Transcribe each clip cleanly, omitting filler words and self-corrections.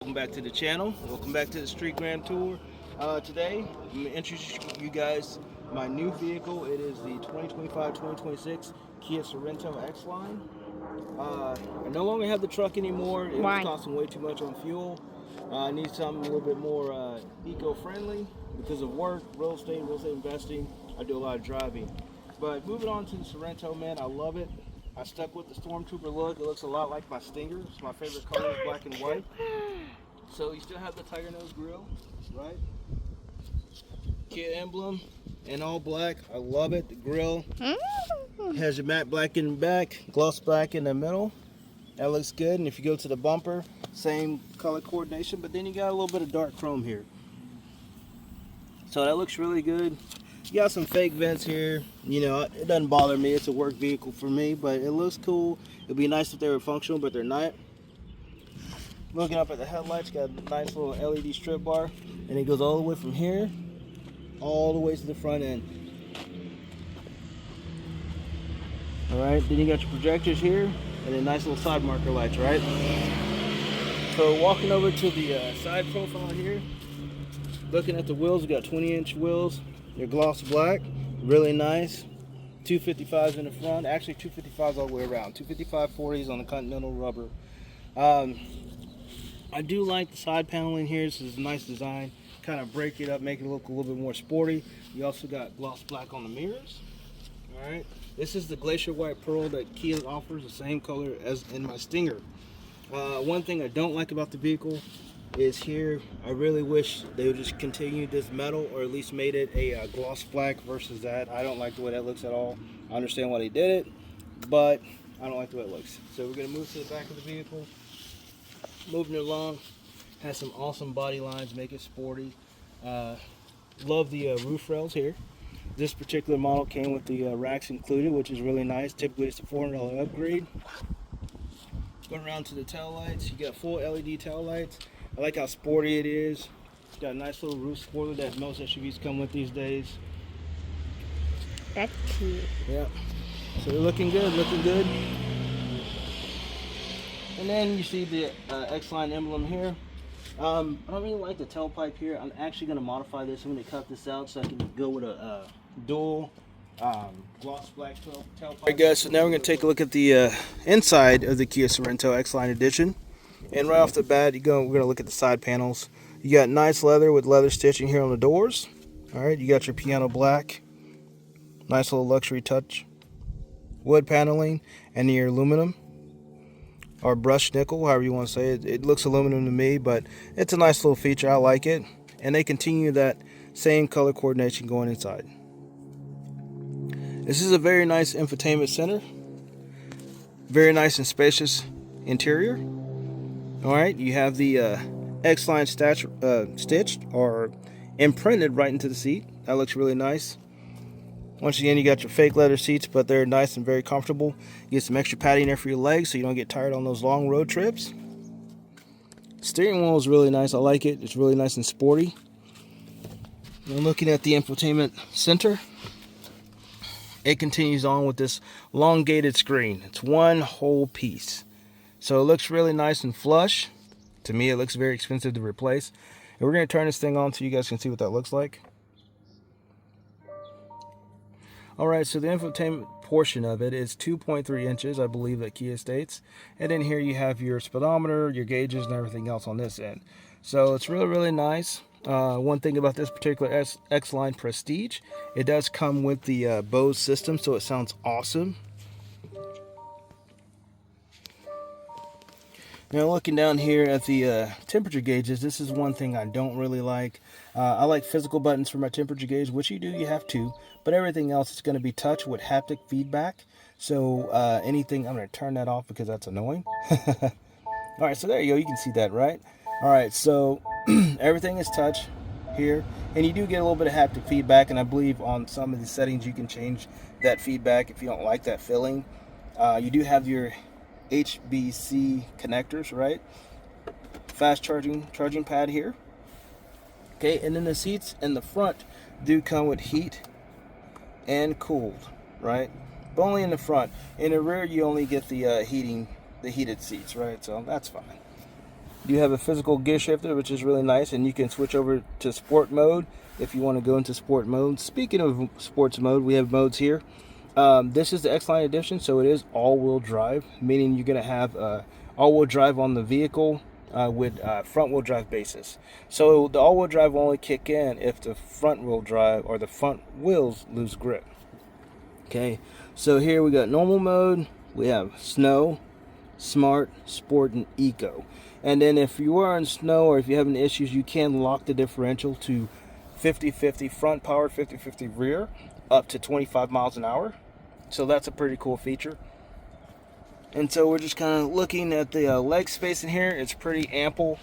Welcome back to the channel. Welcome back to the Street Grand Tour. Today, I'm going to introduce you guys my new vehicle. It is the 2025-2026 Kia Sorento X-Line. I no longer have the truck anymore. It was Why? costing way too much on fuel. I need something a little bit more eco-friendly because of work, real estate investing. I do a lot of driving. But moving on to the Sorento, man, I love it. I stuck with the Stormtrooper look. It looks a lot like my Stinger. It's my favorite color, is black and white. So you still have the Tiger Nose grill, right? Kia emblem in all black. I love it. The grill has your matte black in the back, gloss black in the middle. That looks good. And if you go to the bumper, same color coordination, but then you got a little bit of dark chrome here. So that looks really good. You got some fake vents here. You know, it doesn't bother me. It's a work vehicle for me, but it looks cool. It'd be nice if they were functional, but they're not. Looking up at the headlights, got a nice little LED strip bar, and it goes all the way from here, all the way to the front end. All right, then you got your projectors here, and then nice little side marker lights, right? So walking over to the side profile here, looking at the wheels, we got 20-inch wheels. They're gloss black, really nice. 255s in the front, actually 255s all the way around. 255 40s on the Continental rubber. I do like the side paneling here. This is a nice design. Kind of break it up, make it look a little bit more sporty. You also got gloss black on the mirrors. All right. This is the Glacier White Pearl that Kia offers, the same color as in my Stinger. One thing I don't like about the vehicle is here. I really wish they would just continue this metal, or at least made it a gloss black versus that. I don't like the way that looks at all. I understand why they did it, but I don't like the way it looks. So we're going to move to the back of the vehicle. Moving it along, has some awesome body lines, make it sporty. Love the roof rails here. This particular model came with the racks included, which is really nice. Typically it's a $400 upgrade. Going around to the tail lights, you got full LED tail lights. I like how sporty it is. It's got a nice little roof spoiler that most SUVs come with these days. That's cute. Yeah. So they're looking good, looking good. And then you see the X-Line emblem here. I don't really like the tailpipe here. I'm actually going to modify this. I'm going to cut this out so I can go with a dual gloss black tailpipe. Alright guys, so now we're going to take a look at the inside of the Kia Sorento X-Line Edition. And right off the bat, we're going to look at the side panels. You got nice leather with leather stitching here on the doors. Alright, you got your piano black. Nice little luxury touch. Wood paneling and your aluminum. Or brushed nickel, however you want to say it. It looks aluminum to me, but it's a nice little feature. I like it. And they continue that same color coordination going inside. This is a very nice infotainment center. Very nice and spacious interior. Alright, you have the X-Line stitched or imprinted right into the seat. That looks really nice. Once again, you got your fake leather seats, but they're nice and very comfortable. You get some extra padding there for your legs so you don't get tired on those long road trips. Steering wheel is really nice. I like it. It's really nice and sporty. And looking at the infotainment center, it continues on with this elongated screen. It's one whole piece. So it looks really nice and flush. To me, it looks very expensive to replace. And we're going to turn this thing on so you guys can see what that looks like. Alright, so the infotainment portion of it is 2.3 inches, I believe that Kia states. And then here you have your speedometer, your gauges, and everything else on this end. So it's really, really nice. One thing about this particular X-Line Prestige, it does come with the Bose system, so it sounds awesome. Now looking down here at the temperature gauges, this is one thing I don't really like. I like physical buttons for my temperature gauge, which you have to, but everything else is going to be touch with haptic feedback. So anything, I'm going to turn that off because that's annoying. Alright, so there you go, you can see that, right? Alright, so everything is touch here, and you do get a little bit of haptic feedback, and I believe on some of the settings you can change that feedback if you don't like that feeling. You do have your HBC connectors, right? Fast charging pad here. Okay, and then the seats in the front do come with heat and cooled, right? But only in the front. In the rear, you only get the heated seats, right? So that's fine. You have a physical gear shifter, which is really nice, and you can switch over to sport mode if you want to go into sport mode. Speaking of sports mode, we have modes here. This is the X-Line edition, so it is all-wheel drive, meaning you're going to have all-wheel drive on the vehicle with front-wheel drive basis. So the all-wheel drive will only kick in if the front-wheel drive or the front wheels lose grip. Okay, so here we got normal mode, we have snow, smart, sport, and eco. And then if you are in snow or if you have any issues, you can lock the differential to 50-50 front power, 50-50 rear, up to 25 miles an hour. So that's a pretty cool feature. And so we're just kind of looking at the leg space in here. It's pretty ample.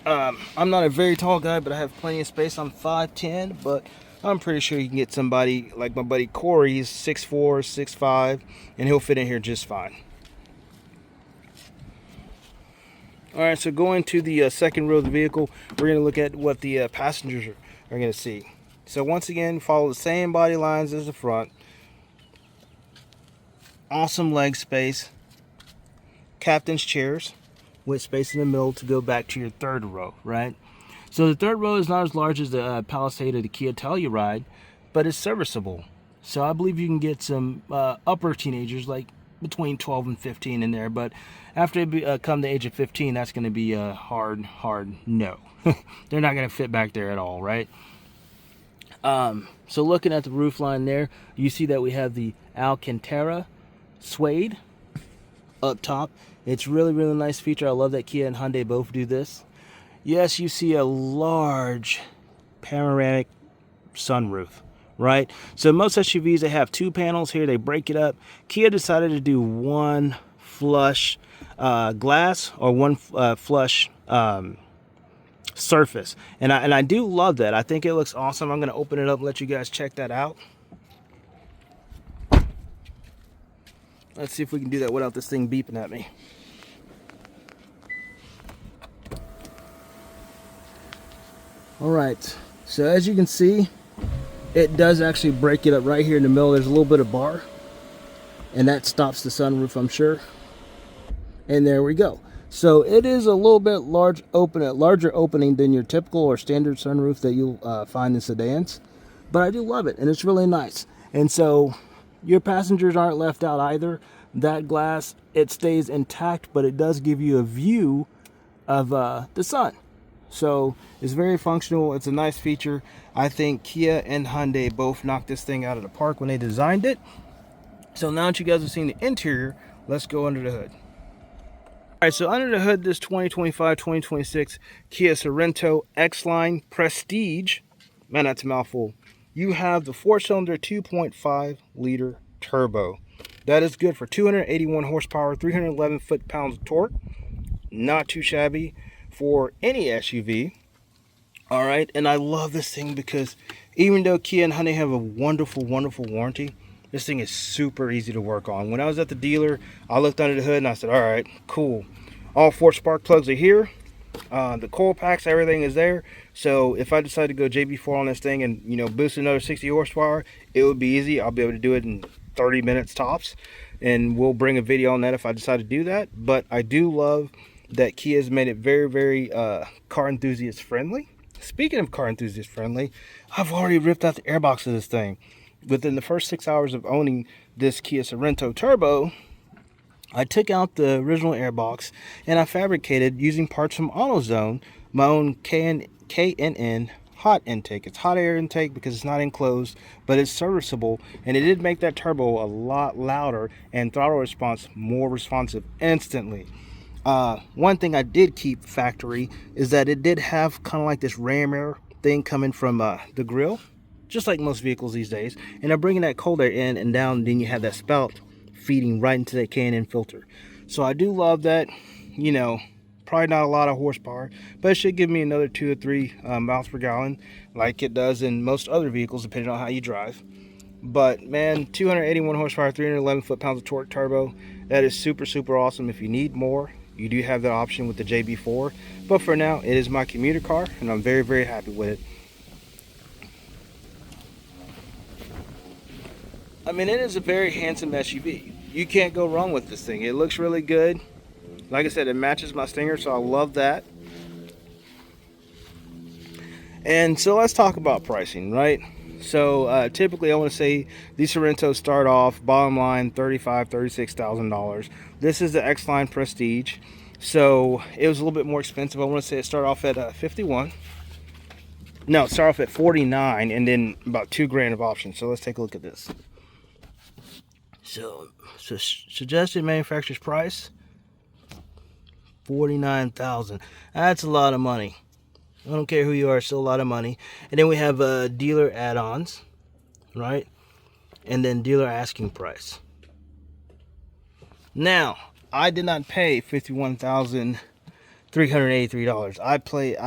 I'm not a very tall guy, but I have plenty of space. I'm 5'10", but I'm pretty sure you can get somebody like my buddy Corey. He's 6'4", 6'5", and he'll fit in here just fine. All right, so going to the second row of the vehicle, we're going to look at what the passengers are going to see. So once again, follow the same body lines as the front. Awesome leg space. Captain's chairs with space in the middle to go back to your third row, right? So the third row is not as large as the Palisade or the Kia Telluride, but it's serviceable. So I believe you can get some upper teenagers, like between 12 and 15 in there, but after they come the age of 15, that's going to be a hard no. They're not going to fit back there at all, right? So looking at the roof line there, you see that we have the Alcantara suede up top. It's really nice feature. I love that Kia and Hyundai both do this. Yes, you see a large panoramic sunroof, right? So most SUVs, they have two panels here. They break it up. Kia decided to do one flush glass or one flush surface, and I do love that. I think it looks awesome. I'm going to open it up and let you guys check that out. Let's see if we can do that without this thing beeping at me. All right, so as you can see, it does actually break it up right here in the middle. There's a little bit of bar, and that stops the sunroof, I'm sure. And there we go. So it is a little bit larger opening than your typical or standard sunroof that you'll find in sedans. But I do love it, and it's really nice. And so your passengers aren't left out either. That glass, it stays intact, but it does give you a view of the sun. So it's very functional. It's a nice feature. I think Kia and Hyundai both knocked this thing out of the park when they designed it. So now that you guys have seen the interior, let's go under the hood. All right, so under the hood, this 2025-2026 Kia Sorento X-Line Prestige, man, that's a mouthful. You have the 4-cylinder 2.5 liter turbo. That is good for 281 horsepower, 311 foot-pounds of torque. Not too shabby for any SUV. All right, and I love this thing because even though Kia and Hyundai have a wonderful warranty, this thing is super easy to work on. When I was at the dealer, I looked under the hood and I said, all right, cool. All 4 spark plugs are here. The coil packs, everything is there. So if I decide to go JB4 on this thing and, you know, boost another 60 horsepower, it would be easy. I'll be able to do it in 30 minutes tops. And we'll bring a video on that if I decide to do that. But I do love that Kia has made it very car enthusiast friendly. Speaking of car enthusiast friendly, I've already ripped out the airbox of this thing. Within the first 6 hours of owning this Kia Sorento Turbo, I took out the original airbox and I fabricated, using parts from AutoZone, my own K&N hot intake. It's hot air intake because it's not enclosed, but it's serviceable, and it did make that turbo a lot louder and throttle response more responsive instantly. One thing I did keep factory is that it did have kind of like this ram air thing coming from the grill, just like most vehicles these days, and they're bringing that cold air in and down, and then you have that spout feeding right into that K&N filter. So I do love that. You know, probably not a lot of horsepower, but it should give me another 2 or 3 miles per gallon like it does in most other vehicles, depending on how you drive. But man, 281 horsepower, 311 foot-pounds of torque turbo, that is super awesome. If you need more, you do have that option with the JB4, but for now it is my commuter car and I'm very happy with it. I mean, it is a very handsome SUV. You can't go wrong with this thing. It looks really good. Like I said, it matches my Stinger, so I love that. And so let's talk about pricing, right? So typically I want to say these Sorentos start off bottom line $35,000, $36,000. This is the X-Line Prestige. So it was a little bit more expensive. I want to say it started off at 51. No, it started off at 49 and then about $2,000 of options. So let's take a look at this. So suggested manufacturer's price, $49,000. That's a lot of money. I don't care who you are, still a lot of money. And then we have dealer add-ons, right? And then dealer asking price. Now, I did not pay $51,383. I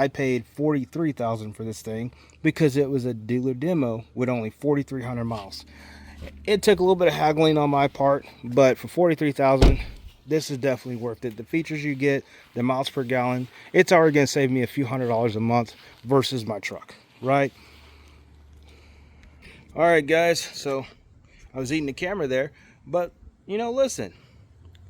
paid $43,000 for this thing because it was a dealer demo with only 4,300 miles. It took a little bit of haggling on my part, but for $43,000, this is definitely worth it. The features you get, the miles per gallon, it's already going to save me a few $100s a month versus my truck, right? All right, guys, so I was eating the camera there, but, you know, listen,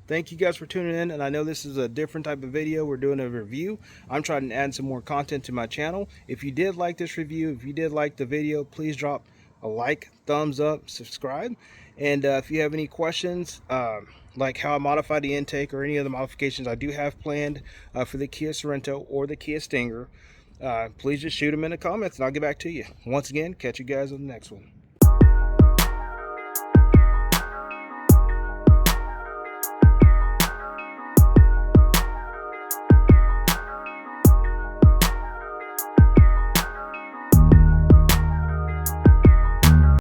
thank you guys for tuning in, and I know this is a different type of video. We're doing a review. I'm trying to add some more content to my channel. If you did like this review, if you did like the video, please drop a like, thumbs up, subscribe. And if you have any questions, like how I modify the intake or any other modifications I do have planned for the Kia Sorento or the Kia Stinger, please just shoot them in the comments and I'll get back to you. Once again, catch you guys on the next one.